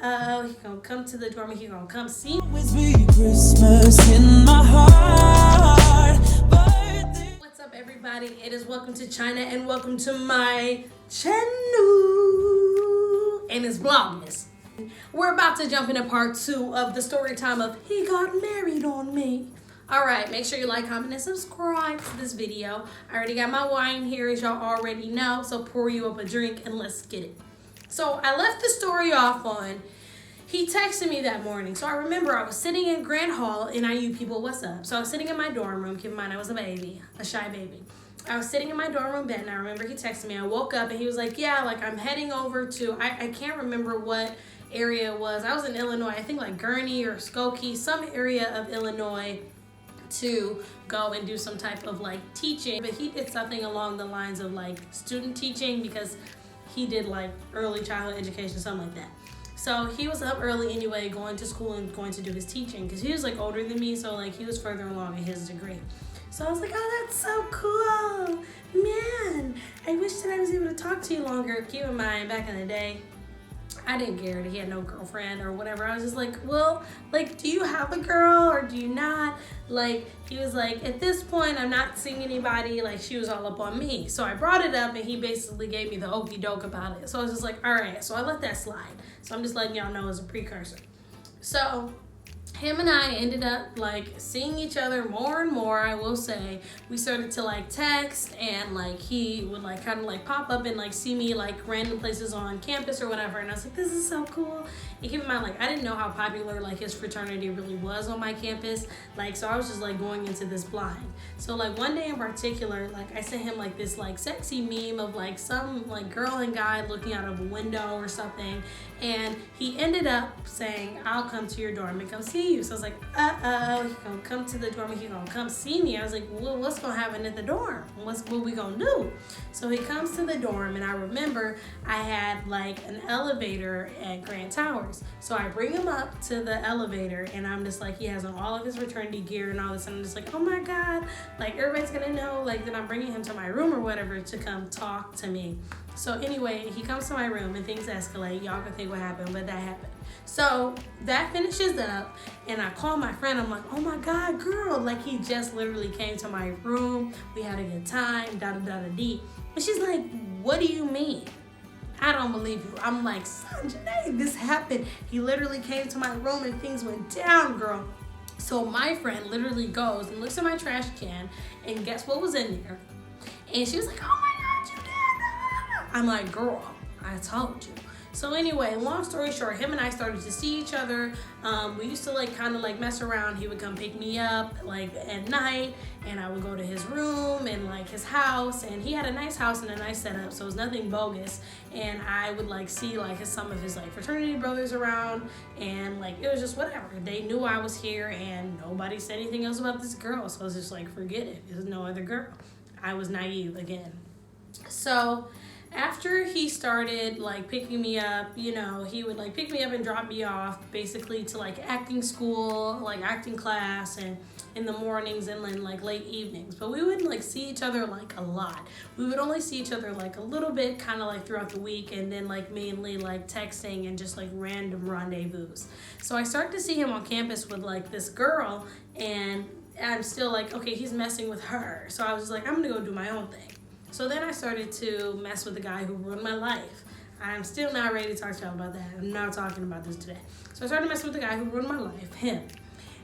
uh-oh, he gonna come to the dorm and he gonna come see me. Always be Christmas in my heart. What's up, everybody? It is Welcome to China and welcome to my channel. And it's Vlogmas. We're about to jump into part 2 of the story time of He Got Married on Me. Alright, make sure you like, comment, and subscribe to this video. I already got my wine here, as y'all already know, so pour you up a drink and let's get it. So I left the story off on, he texted me that morning. So I remember I was sitting in Grand Hall, and IU people, what's up? So I was sitting in my dorm room. Keep in mind, I was a baby, a shy baby. I was sitting in my dorm room bed, and I remember he texted me. I woke up, and he was like, yeah, like I'm heading over to, I can't remember what area it was. I was in Illinois, I think like Gurney or Skokie, some area of Illinois, to go and do some type of like teaching. But he did something along the lines of like student teaching, because he did like early childhood education, something like that. So he was up early anyway, going to school and going to do his teaching, because he was like older than me, so like he was further along in his degree. So I was like, oh, that's so cool, man. I wish that I was able to talk to you longer. Keep in mind, back in the day, I didn't care that he had no girlfriend or whatever. I was just like, well, like, do you have a girl or do you not? Like, he was like, at this point, I'm not seeing anybody. Like, she was all up on me. So I brought it up, and he basically gave me the okey doke about it. So I was just like, all right. So I let that slide. So I'm just letting y'all know as a precursor. So him and I ended up like seeing each other more and more. I will say we started to like text, and like he would like kind of like pop up and like see me like random places on campus or whatever, and I was like, this is so cool. And keep in mind, like I didn't know how popular like his fraternity really was on my campus, like so I was just like going into this blind. So like one day in particular, like I sent him like this like sexy meme of like some like girl and guy looking out of a window or something, and he ended up saying, I'll come to your dorm and come see you. So I was like, uh-oh, he gonna come to the dorm and he gonna come see me. I was like, well, what's gonna happen at the dorm? What we gonna do? So he comes to the dorm, and I remember I had like an elevator at Grand Towers. So I bring him up to the elevator, and I'm just like, he has on all of his fraternity gear and all this, and I'm just like, oh my God, like everybody's gonna know like that I'm bringing him to my room or whatever to come talk to me. So anyway, he comes to my room and things escalate. Y'all can think what happened, but that happened. So that finishes up, and I call my friend. I'm like, oh my God, girl, like he just literally came to my room. We had a good time, da-da-da-da-dee. And she's like, what do you mean? I don't believe you. I'm like, Sanjay, this happened. He literally came to my room and things went down, girl. So my friend literally goes and looks at my trash can, and guess what was in there? And she was like, oh my God, you did. I'm like, girl, I told you. So anyway, long story short, him and I started to see each other. We used to like kind of like mess around. He would come pick me up like at night, and I would go to his room and like his house, and he had a nice house and a nice setup, so it was nothing bogus. And I would like see like some of his like fraternity brothers around, and like it was just whatever. They knew I was here, and nobody said anything else about this girl, so I was just like, forget it. There's no other girl. I was naive again. So after he started like picking me up, you know, he would like pick me up and drop me off basically to like acting school, like acting class, and in the mornings and then like late evenings. But we wouldn't like see each other like a lot. We would only see each other like a little bit kind of like throughout the week, and then like mainly like texting and just like random rendezvous. So I started to see him on campus with like this girl, and I'm still like, okay, he's messing with her. So I was just like, I'm gonna go do my own thing. So then I started to mess with the guy who ruined my life. I'm still not ready to talk to y'all about that. I'm not talking about this today. So I started messing with the guy who ruined my life, him.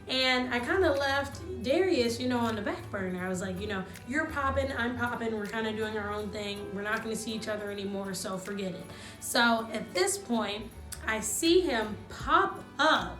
And I kind of left Darius, you know, on the back burner. I was like, you know, you're popping, I'm popping. We're kind of doing our own thing. We're not going to see each other anymore, so forget it. So at this point, I see him pop up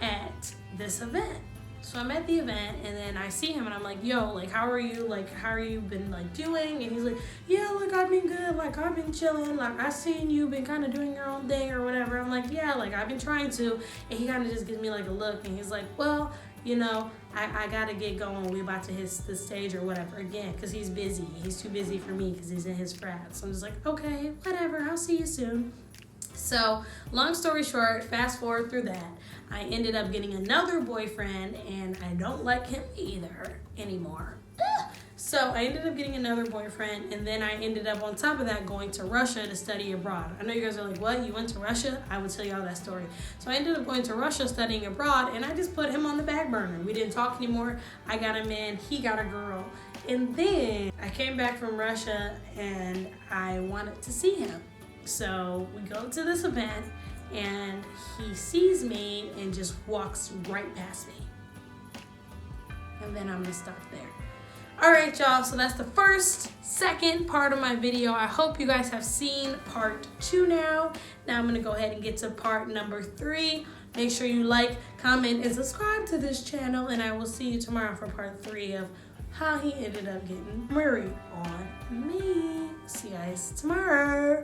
at this event. So I'm at the event, and then I see him, and I'm like, yo, like, how are you? Like, how are you been, like, doing? And he's like, yeah, like, I've been good. Like, I've been chilling. Like, I seen you been kind of doing your own thing or whatever. I'm like, yeah, like, I've been trying to. And he kind of just gives me, like, a look, and he's like, well, you know, I got to get going. We about to hit the stage or whatever again, because he's busy. He's too busy for me because he's in his frat. So I'm just like, okay, whatever. I'll see you soon. So long story short, fast forward through that, I ended up getting another boyfriend, and I don't like him either anymore. So I ended up getting another boyfriend, and then I ended up on top of that going to Russia to study abroad. I know you guys are like, what? You went to Russia? I will tell y'all that story. So I ended up going to Russia studying abroad, and I just put him on the back burner. We didn't talk anymore. I got a man, he got a girl. And then I came back from Russia and I wanted to see him. So we go to this event and he sees me and just walks right past me. And then I'm gonna stop there. All right, y'all, so that's the second part of my video. I hope you guys have seen part 2 now. Now I'm gonna go ahead and get to part number 3. Make sure you like, comment, and subscribe to this channel, and I will see you tomorrow for part 3 of how he ended up getting married on me. See you guys tomorrow.